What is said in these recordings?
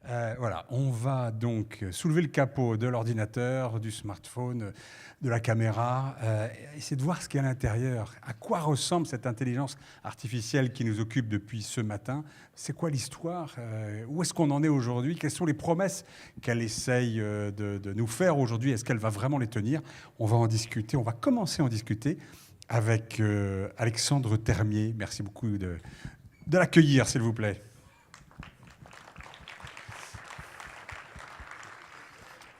Voilà, on va donc soulever le capot de l'ordinateur, du smartphone, de la caméra, essayer de voir ce qu'il y a à l'intérieur. À quoi ressemble cette intelligence artificielle qui nous occupe depuis ce matin? C'est quoi l'histoire? Où est-ce qu'on en est aujourd'hui? Quelles sont les promesses qu'elle essaye de nous faire aujourd'hui? Est-ce qu'elle va vraiment les tenir? On va en discuter, on va commencer à en discuter avec Alexandre Termier. Merci beaucoup de l'accueillir, s'il vous plaît.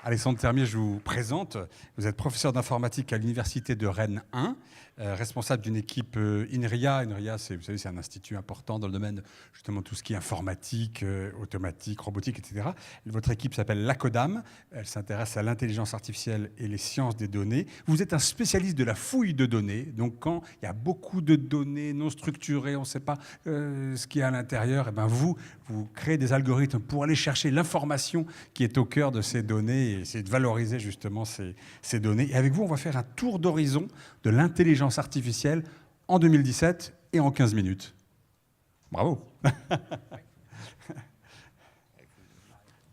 Alexandre Termier, je vous présente. Vous êtes professeur d'informatique à l'Université de Rennes 1, responsable d'une équipe INRIA. INRIA, vous savez, c'est un institut important dans le domaine, justement, tout ce qui est informatique, automatique, robotique, etc. Votre équipe s'appelle l'ACODAM. Elle s'intéresse à l'intelligence artificielle et les sciences des données. Vous êtes un spécialiste de la fouille de données. Donc, quand il y a beaucoup de données non structurées, on ne sait pas ce qu'il y a à l'intérieur, et ben vous créez des algorithmes pour aller chercher l'information qui est au cœur de ces données et essayer de valoriser justement ces données. Et avec vous, on va faire un tour d'horizon de l'intelligence artificielle en 2017 et en 15 minutes. Bravo.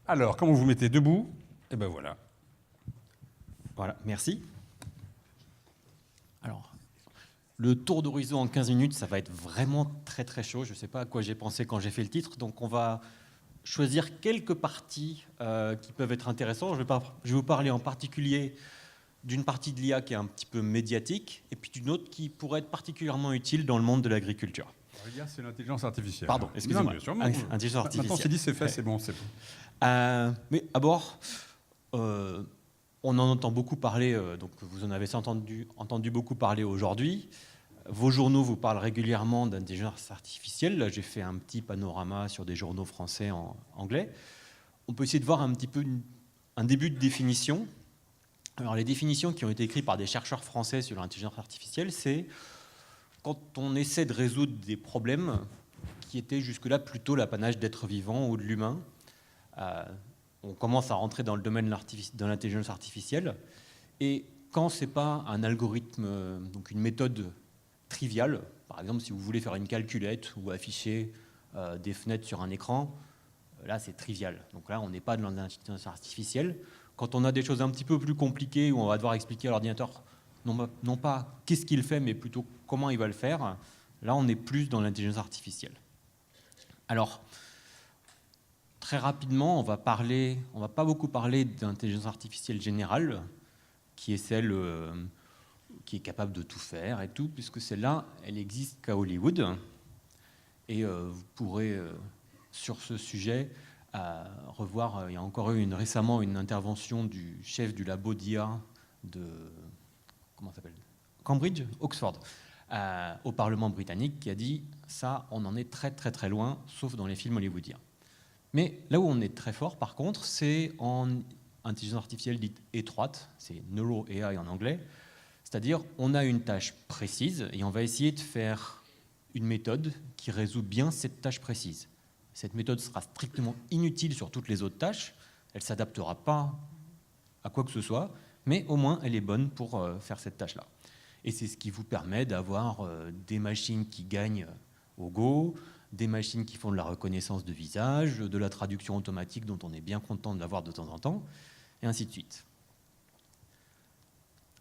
Alors, comment vous mettez debout? Et ben voilà. Voilà, merci. Alors, le tour d'horizon en 15 minutes, ça va être vraiment très très chaud. Je ne sais pas à quoi j'ai pensé quand j'ai fait le titre, donc on va choisir quelques parties qui peuvent être intéressantes. Je vais vous parler en particulier d'une partie de l'IA qui est un petit peu médiatique, et puis d'une autre qui pourrait être particulièrement utile dans le monde de l'agriculture. L'IA, c'est l'intelligence artificielle. Pardon, excusez-moi. Intelligence artificielle. Maintenant, c'est dit, c'est fait, c'est bon, c'est bon. Mais d'abord, on en entend beaucoup parler, donc vous en avez entendu beaucoup parler aujourd'hui. Vos journaux vous parlent régulièrement d'intelligence artificielle. Là, j'ai fait un petit panorama sur des journaux français en anglais. On peut essayer de voir un petit peu un début de définition. Alors, les définitions qui ont été écrites par des chercheurs français sur l'intelligence artificielle, c'est quand on essaie de résoudre des problèmes qui étaient jusque-là plutôt l'apanage d'êtres vivants ou de l'humain. On commence à rentrer dans le domaine de l'intelligence artificielle. Et quand ce n'est pas un algorithme, donc une méthode triviale, par exemple si vous voulez faire une calculette ou afficher des fenêtres sur un écran, là c'est trivial. Donc là on n'est pas dans l'intelligence artificielle. Quand on a des choses un petit peu plus compliquées où on va devoir expliquer à l'ordinateur non pas qu'est-ce qu'il fait, mais plutôt comment il va le faire, là on est plus dans l'intelligence artificielle. Alors, très rapidement, on va pas beaucoup parler d'intelligence artificielle générale, qui est celle qui est capable de tout faire et tout, puisque celle-là, elle existe qu'à Hollywood. Et vous pourrez, sur ce sujet, revoir, il y a encore eu récemment une intervention du chef du labo d'IA de Cambridge, Oxford, au Parlement britannique, qui a dit ça, on en est très très très loin, sauf dans les films hollywoodiens. Mais là où on est très fort, par contre, c'est en intelligence artificielle dite étroite, c'est Neuro AI en anglais, c'est-à-dire on a une tâche précise et on va essayer de faire une méthode qui résout bien cette tâche précise. Cette méthode sera strictement inutile sur toutes les autres tâches, elle ne s'adaptera pas à quoi que ce soit, mais au moins elle est bonne pour faire cette tâche-là. Et c'est ce qui vous permet d'avoir des machines qui gagnent au Go, des machines qui font de la reconnaissance de visage, de la traduction automatique dont on est bien content de l'avoir de temps en temps, et ainsi de suite.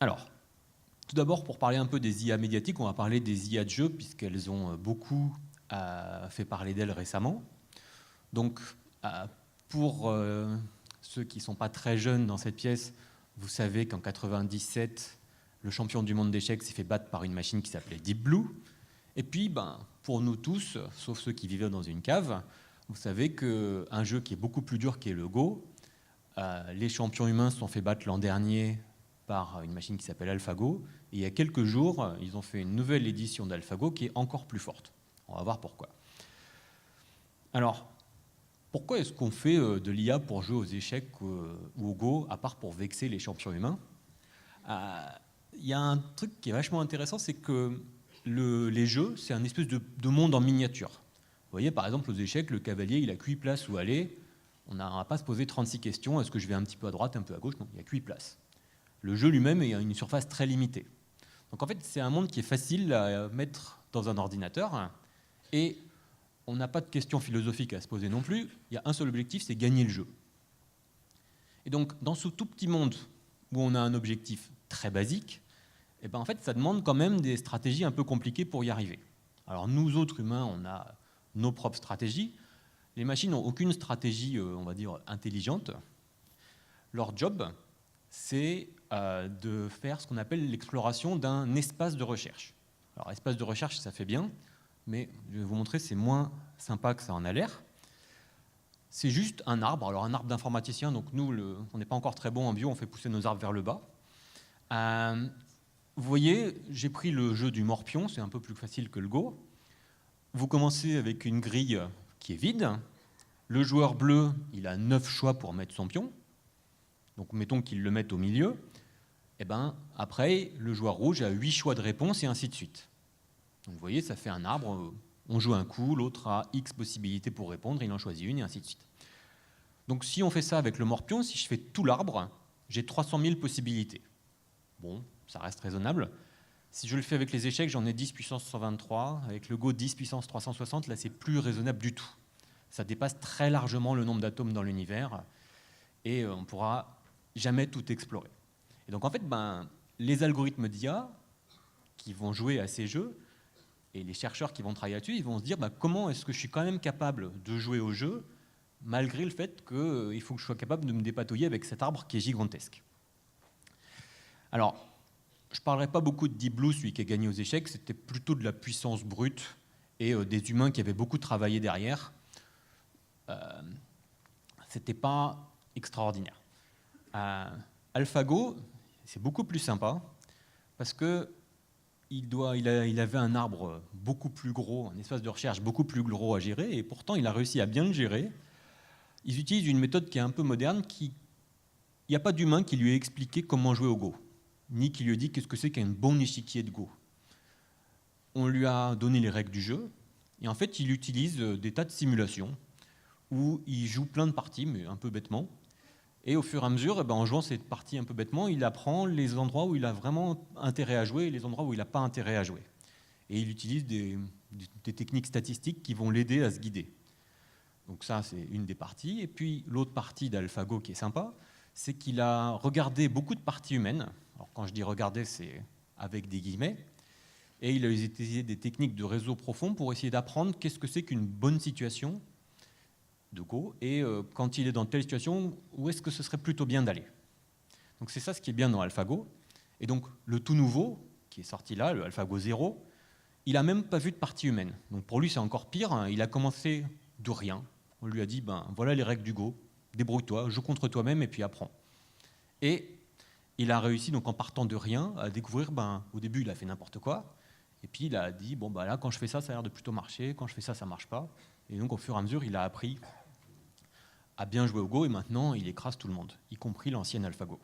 Alors, tout d'abord, pour parler un peu des IA médiatiques, on va parler des IA de jeu, puisqu'elles ont beaucoup fait parler d'elles récemment. Donc, pour ceux qui ne sont pas très jeunes dans cette pièce, vous savez qu'en 97, le champion du monde d'échecs s'est fait battre par une machine qui s'appelait Deep Blue. Et puis, pour nous tous, sauf ceux qui vivaient dans une cave, vous savez qu'un jeu qui est beaucoup plus dur, qui est le Go, les champions humains se sont fait battre l'an dernier par une machine qui s'appelle AlphaGo. Et il y a quelques jours, ils ont fait une nouvelle édition d'AlphaGo qui est encore plus forte. On va voir pourquoi. Alors, pourquoi est-ce qu'on fait de l'IA pour jouer aux échecs ou au Go, à part pour vexer les champions humains? Il y a un truc qui est vachement intéressant, c'est que les jeux, c'est un espèce de monde en miniature. Vous voyez, par exemple, aux échecs, le cavalier, il a que 8 places où aller. On n'a pas à se poser 36 questions. Est-ce que je vais un petit peu à droite, un peu à gauche? Non, il n'y a que 8 places. Le jeu lui-même est à une surface très limitée. Donc en fait, c'est un monde qui est facile à mettre dans un ordinateur. Et on n'a pas de questions philosophiques à se poser non plus. Il y a un seul objectif, c'est gagner le jeu. Et donc, dans ce tout petit monde où on a un objectif très basique, eh ben, en fait, ça demande quand même des stratégies un peu compliquées pour y arriver. Alors, nous autres humains, on a nos propres stratégies. Les machines n'ont aucune stratégie, on va dire, intelligente. Leur job, c'est de faire ce qu'on appelle l'exploration d'un espace de recherche. Alors, espace de recherche, ça fait bien, mais je vais vous montrer, c'est moins sympa que ça en a l'air. C'est juste un arbre, alors un arbre d'informaticien, donc nous, on n'est pas encore très bon en bio, on fait pousser nos arbres vers le bas. Vous voyez, j'ai pris le jeu du morpion, c'est un peu plus facile que le Go. Vous commencez avec une grille qui est vide. Le joueur bleu, il a 9 choix pour mettre son pion. Donc mettons qu'il le mette au milieu. Et ben, après, le joueur rouge a 8 choix de réponse et ainsi de suite. Donc vous voyez, ça fait un arbre. On joue un coup, l'autre a X possibilités pour répondre, il en choisit une et ainsi de suite. Donc si on fait ça avec le morpion, si je fais tout l'arbre, j'ai 300 000 possibilités. Bon, ça reste raisonnable. Si je le fais avec les échecs, j'en ai 10 puissance 123. Avec le Go, 10 puissance 360. Là, c'est plus raisonnable du tout. Ça dépasse très largement le nombre d'atomes dans l'univers. Et on ne pourra jamais tout explorer. Et donc, en fait, les algorithmes d'IA qui vont jouer à ces jeux, et les chercheurs qui vont travailler là-dessus, ils vont se dire comment est-ce que je suis quand même capable de jouer au jeu, malgré le fait qu'il faut que je sois capable de me dépatouiller avec cet arbre qui est gigantesque. Alors, je ne parlerai pas beaucoup de Deep Blue, celui qui a gagné aux échecs, c'était plutôt de la puissance brute et des humains qui avaient beaucoup travaillé derrière. C'était pas extraordinaire. AlphaGo, c'est beaucoup plus sympa parce que il avait un arbre beaucoup plus gros, un espace de recherche beaucoup plus gros à gérer, et pourtant il a réussi à bien le gérer. Ils utilisent une méthode qui est un peu moderne, il n'y a pas d'humain qui lui ait expliqué comment jouer au Go, ni qui lui ait dit qu'est-ce que c'est qu'un bon échiquier de Go. On lui a donné les règles du jeu, et en fait il utilise des tas de simulations, où il joue plein de parties, mais un peu bêtement. Et au fur et à mesure, en jouant cette partie un peu bêtement, il apprend les endroits où il a vraiment intérêt à jouer et les endroits où il n'a pas intérêt à jouer. Et il utilise des techniques statistiques qui vont l'aider à se guider. Donc ça, c'est une des parties. Et puis l'autre partie d'AlphaGo qui est sympa, c'est qu'il a regardé beaucoup de parties humaines. Alors quand je dis regarder, c'est avec des guillemets. Et il a utilisé des techniques de réseau profond pour essayer d'apprendre qu'est-ce que c'est qu'une bonne situation de Go, et quand il est dans telle situation, où est-ce que ce serait plutôt bien d'aller. Donc c'est ça ce qui est bien dans AlphaGo. Et donc le tout nouveau, qui est sorti là, le AlphaGo 0, il n'a même pas vu de partie humaine. Donc pour lui c'est encore pire, hein. Il a commencé de rien. On lui a dit, voilà les règles du Go, débrouille-toi, joue contre toi-même et puis apprends. Et il a réussi, donc en partant de rien, à découvrir, au début il a fait n'importe quoi, et puis il a dit, là quand je fais ça, ça a l'air de plutôt marcher, quand je fais ça, ça marche pas. Et donc au fur et à mesure, il a appris à bien jouer au Go, et maintenant il écrase tout le monde, y compris l'ancienne AlphaGo.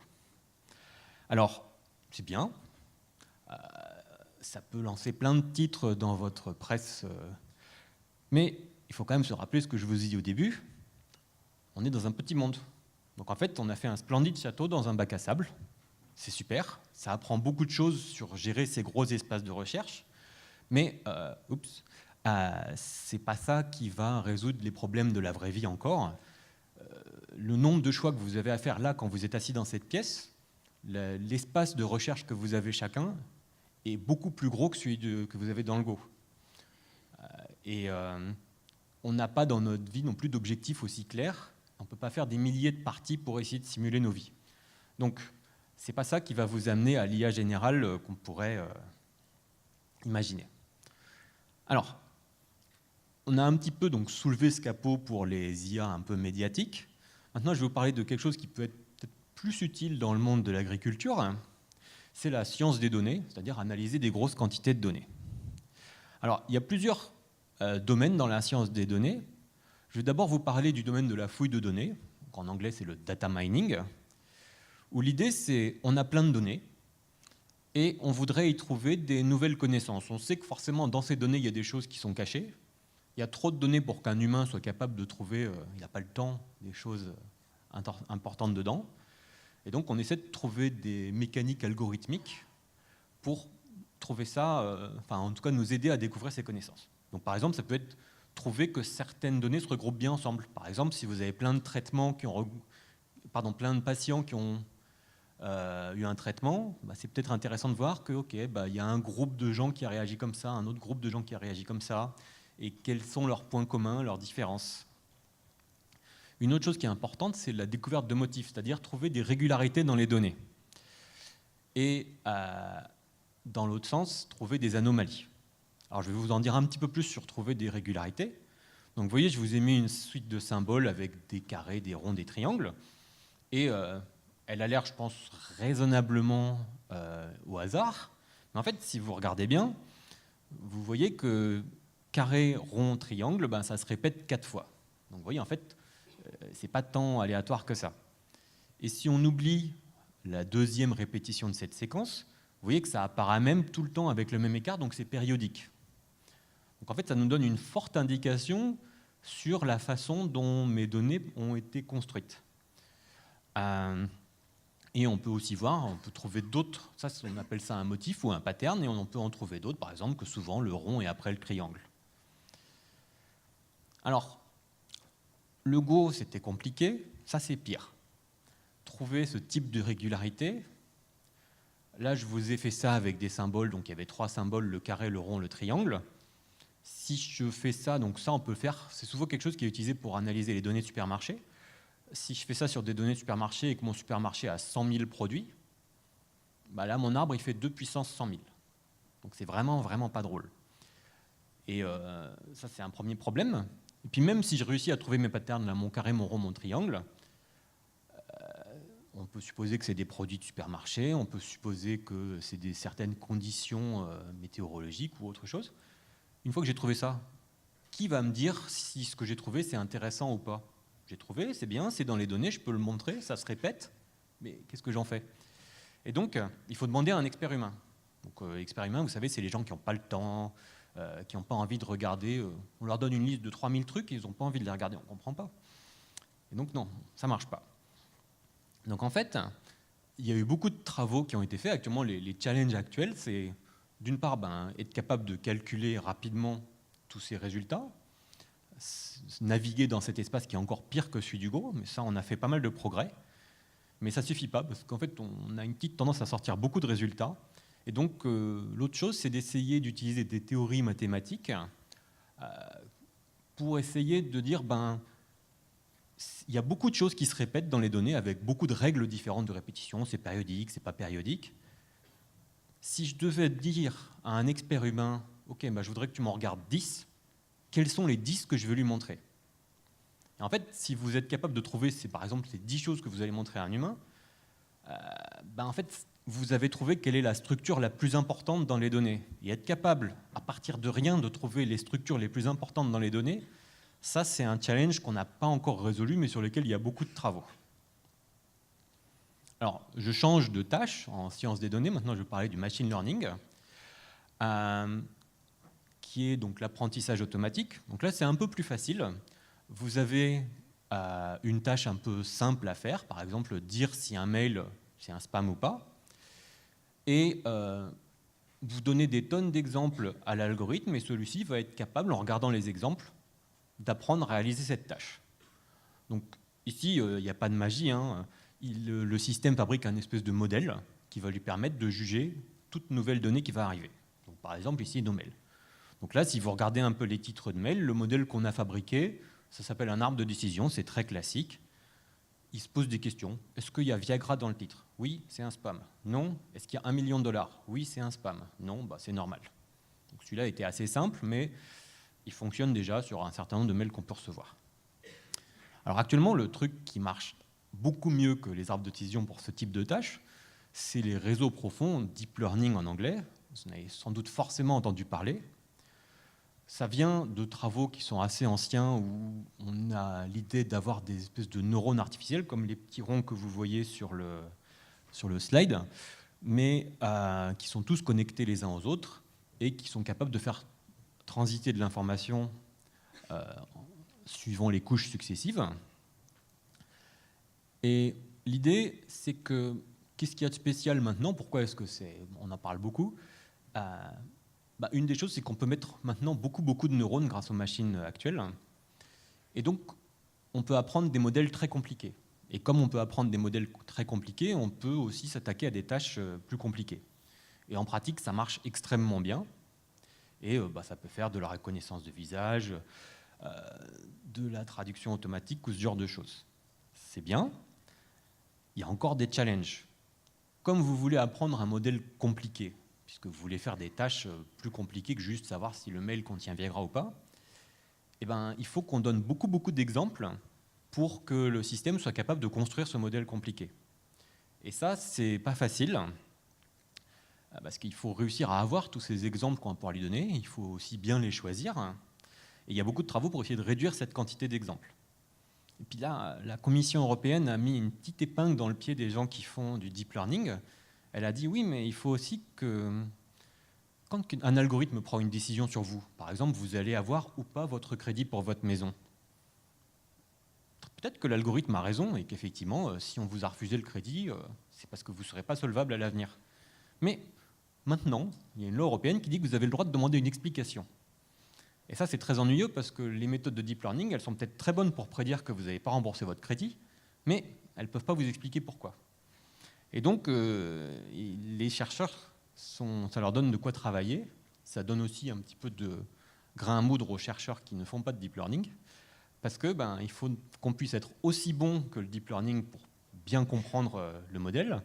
Alors, c'est bien, ça peut lancer plein de titres dans votre presse, mais il faut quand même se rappeler ce que je vous ai dit au début, on est dans un petit monde. Donc en fait, on a fait un splendide château dans un bac à sable, c'est super, ça apprend beaucoup de choses sur gérer ces gros espaces de recherche, mais, c'est pas ça qui va résoudre les problèmes de la vraie vie encore. Le nombre de choix que vous avez à faire là quand vous êtes assis dans cette pièce, l'espace de recherche que vous avez chacun est beaucoup plus gros que celui que vous avez dans le Go. On n'a pas dans notre vie non plus d'objectifs aussi clairs. On ne peut pas faire des milliers de parties pour essayer de simuler nos vies. Donc, c'est pas ça qui va vous amener à l'IA générale qu'on pourrait imaginer. Alors, on a un petit peu donc soulevé ce capot pour les IA un peu médiatiques. Maintenant, je vais vous parler de quelque chose qui peut être peut-être plus utile dans le monde de l'agriculture. C'est la science des données, c'est-à-dire analyser des grosses quantités de données. Alors, il y a plusieurs domaines dans la science des données. Je vais d'abord vous parler du domaine de la fouille de données. Donc, en anglais, c'est le data mining, où l'idée, c'est on a plein de données, et on voudrait y trouver des nouvelles connaissances. On sait que forcément, dans ces données, il y a des choses qui sont cachées. Il y a trop de données pour qu'un humain soit capable de trouver, il n'a pas le temps, des choses importantes dedans. Et donc, on essaie de trouver des mécaniques algorithmiques pour trouver ça, en tout cas nous aider à découvrir ces connaissances. Donc, par exemple, ça peut être trouver que certaines données se regroupent bien ensemble. Par exemple, si vous avez plein de traitements plein de patients qui ont eu un traitement, c'est peut-être intéressant de voir que, il y a un groupe de gens qui a réagi comme ça, un autre groupe de gens qui a réagi comme ça, et quels sont leurs points communs, leurs différences. Une autre chose qui est importante, c'est la découverte de motifs, c'est-à-dire trouver des régularités dans les données. Et dans l'autre sens, trouver des anomalies. Alors je vais vous en dire un petit peu plus sur trouver des régularités. Donc vous voyez, je vous ai mis une suite de symboles avec des carrés, des ronds, des triangles. Et elle a l'air, je pense, raisonnablement au hasard. Mais en fait, si vous regardez bien, vous voyez que carré, rond, triangle, ça se répète 4 fois. Donc vous voyez, en fait, c'est pas tant aléatoire que ça. Et si on oublie la deuxième répétition de cette séquence, vous voyez que ça apparaît même tout le temps avec le même écart, donc c'est périodique. Donc en fait, ça nous donne une forte indication sur la façon dont mes données ont été construites. Et on peut aussi voir, on peut trouver d'autres, ça on appelle ça un motif ou un pattern, et on peut en trouver d'autres, par exemple que souvent le rond est après le triangle. Alors, le Go, c'était compliqué, ça c'est pire. Trouver ce type de régularité, là je vous ai fait ça avec des symboles, donc il y avait 3 symboles, le carré, le rond, le triangle. Si je fais ça, donc ça on peut le faire, c'est souvent quelque chose qui est utilisé pour analyser les données de supermarché. Si je fais ça sur des données de supermarché et que mon supermarché a 100 000 produits, là mon arbre il fait 2 puissance 100 000. Donc c'est vraiment, vraiment pas drôle. Et ça c'est un premier problème. Et puis même si je réussis à trouver mes patterns, là, mon carré, mon rond, mon triangle, on peut supposer que c'est des produits de supermarché, on peut supposer que c'est certaines conditions météorologiques ou autre chose. Une fois que j'ai trouvé ça, qui va me dire si ce que j'ai trouvé c'est intéressant ou pas? J'ai trouvé, c'est bien, c'est dans les données, je peux le montrer, ça se répète, mais qu'est-ce que j'en fais? Et donc, il faut demander à un expert humain. Donc, expert humain, vous savez, c'est les gens qui n'ont pas le temps, qui n'ont pas envie de regarder. On leur donne une liste de 3000 trucs, ils n'ont pas envie de les regarder, on ne comprend pas. Et donc, non, ça ne marche pas. Donc, en fait, il y a eu beaucoup de travaux qui ont été faits. Actuellement, les challenges actuels, c'est d'une part être capable de calculer rapidement tous ces résultats, naviguer dans cet espace qui est encore pire que celui du Go, mais ça, on a fait pas mal de progrès. Mais ça ne suffit pas, parce qu'en fait, on a une petite tendance à sortir beaucoup de résultats. Et donc, l'autre chose, c'est d'essayer d'utiliser des théories mathématiques pour essayer de dire, il y a beaucoup de choses qui se répètent dans les données avec beaucoup de règles différentes de répétition, c'est périodique, c'est pas périodique. Si je devais dire à un expert humain, OK, je voudrais que tu m'en regardes 10, quels sont les 10 que je veux lui montrer? Et en fait, si vous êtes capable de trouver, par exemple, ces 10 choses que vous allez montrer à un humain, en fait, vous avez trouvé quelle est la structure la plus importante dans les données. Et être capable, à partir de rien, de trouver les structures les plus importantes dans les données, ça, c'est un challenge qu'on n'a pas encore résolu, mais sur lequel il y a beaucoup de travaux. Alors, je change de tâche en sciences des données. Maintenant, je vais parler du machine learning, qui est donc l'apprentissage automatique. Donc là, c'est un peu plus facile. Vous avez une tâche un peu simple à faire, par exemple, dire si un mail, c'est un spam ou pas. Et vous donnez des tonnes d'exemples à l'algorithme, et celui-ci va être capable, en regardant les exemples, d'apprendre à réaliser cette tâche. Donc ici, il n'y a pas de magie, hein. Le système fabrique un espèce de modèle qui va lui permettre de juger toute nouvelle donnée qui va arriver. Donc, par exemple, ici, nos mails. Donc là, si vous regardez un peu les titres de mails, le modèle qu'on a fabriqué, ça s'appelle un arbre de décision, c'est très classique. Il se pose des questions. Est-ce qu'il y a Viagra dans le titre? Oui, c'est un spam. Non. Est-ce qu'il y a $1 million? Oui, c'est un spam. Non, c'est normal. Donc celui-là était assez simple, mais il fonctionne déjà sur un certain nombre de mails qu'on peut recevoir. Alors actuellement, le truc qui marche beaucoup mieux que les arbres de décision pour ce type de tâches, c'est les réseaux profonds, deep learning en anglais. Vous en avez sans doute forcément entendu parler. Ça vient de travaux qui sont assez anciens où on a l'idée d'avoir des espèces de neurones artificiels, comme les petits ronds que vous voyez sur le slide, mais qui sont tous connectés les uns aux autres et qui sont capables de faire transiter de l'information suivant les couches successives. Et l'idée, c'est que, qu'est-ce qu'il y a de spécial maintenant? Pourquoi est-ce que on en parle beaucoup? Une des choses, c'est qu'on peut mettre maintenant beaucoup de neurones grâce aux machines actuelles. Et donc, on peut apprendre des modèles très compliqués. Et comme on peut apprendre des modèles très compliqués, on peut aussi s'attaquer à des tâches plus compliquées. Et en pratique, ça marche extrêmement bien. Et ça peut faire de la reconnaissance de visage, de la traduction automatique ou ce genre de choses. C'est bien. Il y a encore des challenges. Comme vous voulez apprendre un modèle compliqué, puisque vous voulez faire des tâches plus compliquées que juste savoir si le mail contient Viagra ou pas, il faut qu'on donne beaucoup d'exemples pour que le système soit capable de construire ce modèle compliqué. Et ça, c'est pas facile, parce qu'il faut réussir à avoir tous ces exemples qu'on va pouvoir lui donner, il faut aussi bien les choisir, et il y a beaucoup de travaux pour essayer de réduire cette quantité d'exemples. Et puis là, la Commission européenne a mis une petite épingle dans le pied des gens qui font du deep learning. Elle a dit oui, mais il faut aussi que quand un algorithme prend une décision sur vous, par exemple, vous allez avoir ou pas votre crédit pour votre maison. Peut-être que l'algorithme a raison et qu'effectivement, si on vous a refusé le crédit, c'est parce que vous ne serez pas solvable à l'avenir. Mais maintenant, il y a une loi européenne qui dit que vous avez le droit de demander une explication. Et ça, c'est très ennuyeux parce que les méthodes de deep learning, elles sont peut-être très bonnes pour prédire que vous n'avez pas remboursé votre crédit, mais elles ne peuvent pas vous expliquer pourquoi. Et donc, les chercheurs, ça leur donne de quoi travailler. Ça donne aussi un petit peu de grain à moudre aux chercheurs qui ne font pas de deep learning, parce que il faut qu'on puisse être aussi bon que le deep learning pour bien comprendre le modèle,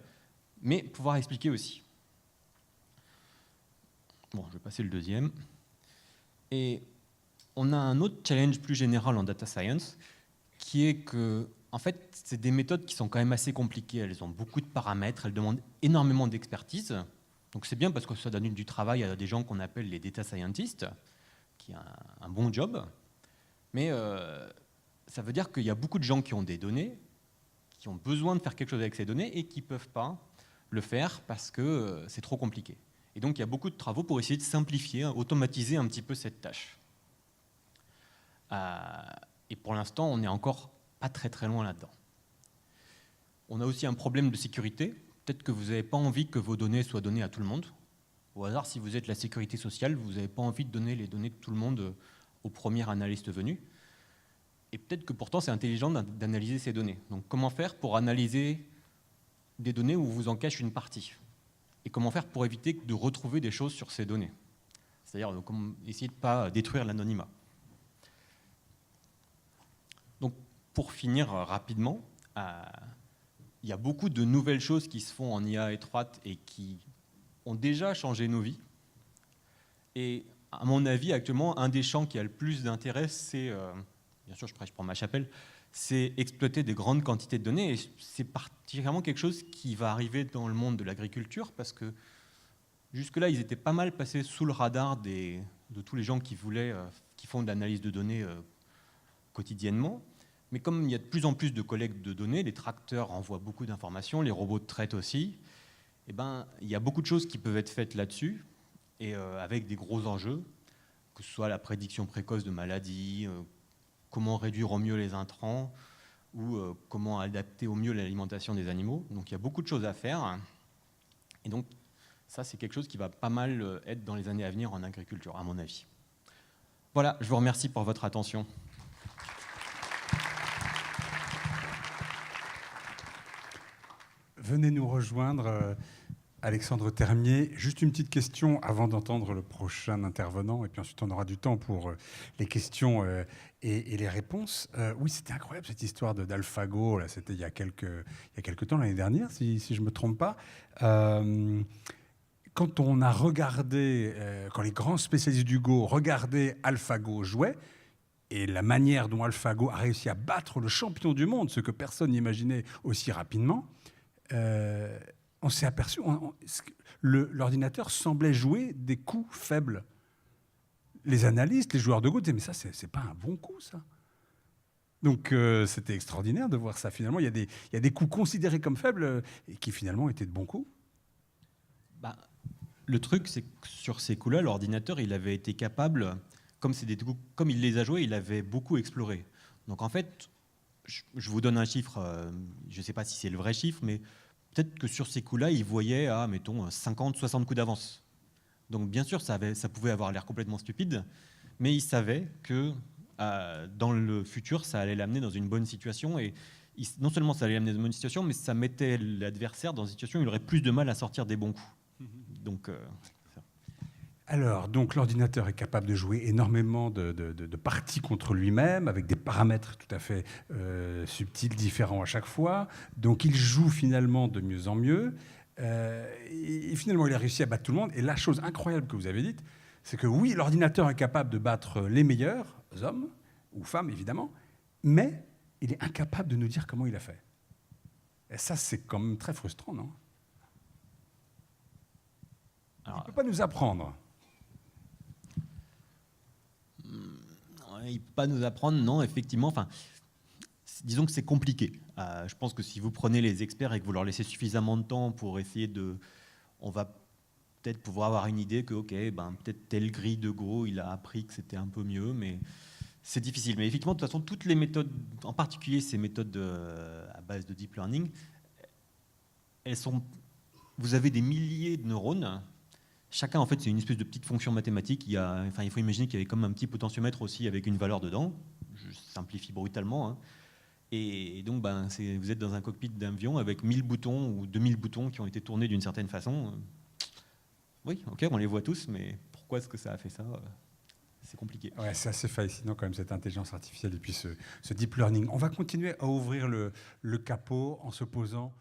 mais pouvoir expliquer aussi. Bon, je vais passer le deuxième. Et on a un autre challenge plus général en data science, qui est que, en fait, c'est des méthodes qui sont quand même assez compliquées. Elles ont beaucoup de paramètres, elles demandent énormément d'expertise. Donc c'est bien parce que ça donne du travail à des gens qu'on appelle les data scientists, qui ont un bon job. Mais ça veut dire qu'il y a beaucoup de gens qui ont des données, qui ont besoin de faire quelque chose avec ces données et qui ne peuvent pas le faire parce que c'est trop compliqué. Et donc il y a beaucoup de travaux pour essayer de simplifier, automatiser un petit peu cette tâche. Et pour l'instant, on n'est encore pas très loin là-dedans. On a aussi un problème de sécurité. Peut-être que vous n'avez pas envie que vos données soient données à tout le monde. Au hasard, si vous êtes la sécurité sociale, vous n'avez pas envie de donner les données de tout le monde au premier analyste venu. Et peut-être que pourtant, c'est intelligent d'analyser ces données. Donc comment faire pour analyser des données où vous en cache une partie? Et comment faire pour éviter de retrouver des choses sur ces données? C'est-à-dire essayer de ne pas détruire l'anonymat. Donc, pour finir rapidement, il y a beaucoup de nouvelles choses qui se font en IA étroite et qui ont déjà changé nos vies. Et à mon avis, actuellement, un des champs qui a le plus d'intérêt, c'est, bien sûr je prêche pour ma chapelle, c'est exploiter des grandes quantités de données. Et c'est particulièrement quelque chose qui va arriver dans le monde de l'agriculture, parce que jusque-là, ils étaient pas mal passés sous le radar de tous les gens qui font de l'analyse de données quotidiennement. Mais comme il y a de plus en plus de collecte de données, les tracteurs envoient beaucoup d'informations, les robots traitent aussi, il y a beaucoup de choses qui peuvent être faites là-dessus, et avec des gros enjeux, que ce soit la prédiction précoce de maladies, comment réduire au mieux les intrants, ou comment adapter au mieux l'alimentation des animaux. Donc il y a beaucoup de choses à faire, et donc ça c'est quelque chose qui va pas mal être dans les années à venir en agriculture, à mon avis. Voilà, je vous remercie pour votre attention. Venez nous rejoindre, Alexandre Termier. Juste une petite question avant d'entendre le prochain intervenant, et puis ensuite on aura du temps pour les questions et les réponses. Oui, c'était incroyable cette histoire d'AlphaGo. Là, c'était il y a quelques temps, l'année dernière, si je ne me trompe pas. Quand on a regardé, quand les grands spécialistes du Go regardaient AlphaGo jouer, et la manière dont AlphaGo a réussi à battre le champion du monde, ce que personne n'imaginait aussi rapidement, on s'est aperçu, l'ordinateur semblait jouer des coups faibles. Les analystes, les joueurs de Go disaient, mais ça, c'est pas un bon coup, ça. Donc, c'était extraordinaire de voir ça. Finalement, il y a des coups considérés comme faibles et qui, finalement, étaient de bons coups. Le truc, c'est que sur ces coups-là, l'ordinateur, il avait été capable, comme il les a joués, il avait beaucoup exploré. Donc, en fait, je vous donne un chiffre, je ne sais pas si c'est le vrai chiffre, mais peut-être que sur ces coups-là, il voyait, mettons, 50, 60 coups d'avance. Donc bien sûr, ça pouvait avoir l'air complètement stupide, mais il savait que dans le futur, ça allait l'amener dans une bonne situation. Et non seulement ça allait l'amener dans une bonne situation, mais ça mettait l'adversaire dans une situation où il aurait plus de mal à sortir des bons coups. Donc, Alors, donc l'ordinateur est capable de jouer énormément de parties contre lui-même, avec des paramètres tout à fait subtils, différents à chaque fois. Donc il joue finalement de mieux en mieux. Et finalement, il a réussi à battre tout le monde. Et la chose incroyable que vous avez dite, c'est que oui, l'ordinateur est capable de battre les meilleurs hommes, ou femmes évidemment, mais il est incapable de nous dire comment il a fait. Et ça, c'est quand même très frustrant, non? Il ne peut pas nous apprendre. Il ne peut pas nous apprendre, non, effectivement. Enfin, disons que c'est compliqué. Je pense que si vous prenez les experts et que vous leur laissez suffisamment de temps pour essayer de... On va peut-être pouvoir avoir une idée que, ok, peut-être telle grille de Go, il a appris que c'était un peu mieux, mais c'est difficile. Mais effectivement, de toute façon, toutes les méthodes, en particulier ces méthodes à base de deep learning, elles sont... Vous avez des milliers de neurones. Chacun, en fait, c'est une espèce de petite fonction mathématique. Il faut imaginer qu'il y avait comme un petit potentiomètre aussi avec une valeur dedans. Je simplifie brutalement. Hein. Et donc, vous êtes dans un cockpit d'avion avec 1000 boutons ou 2000 boutons qui ont été tournés d'une certaine façon. Oui, ok, on les voit tous, mais pourquoi est-ce que ça a fait ça? C'est compliqué. Ouais, c'est assez fascinant quand même, cette intelligence artificielle et puis ce deep learning. On va continuer à ouvrir le capot en se posant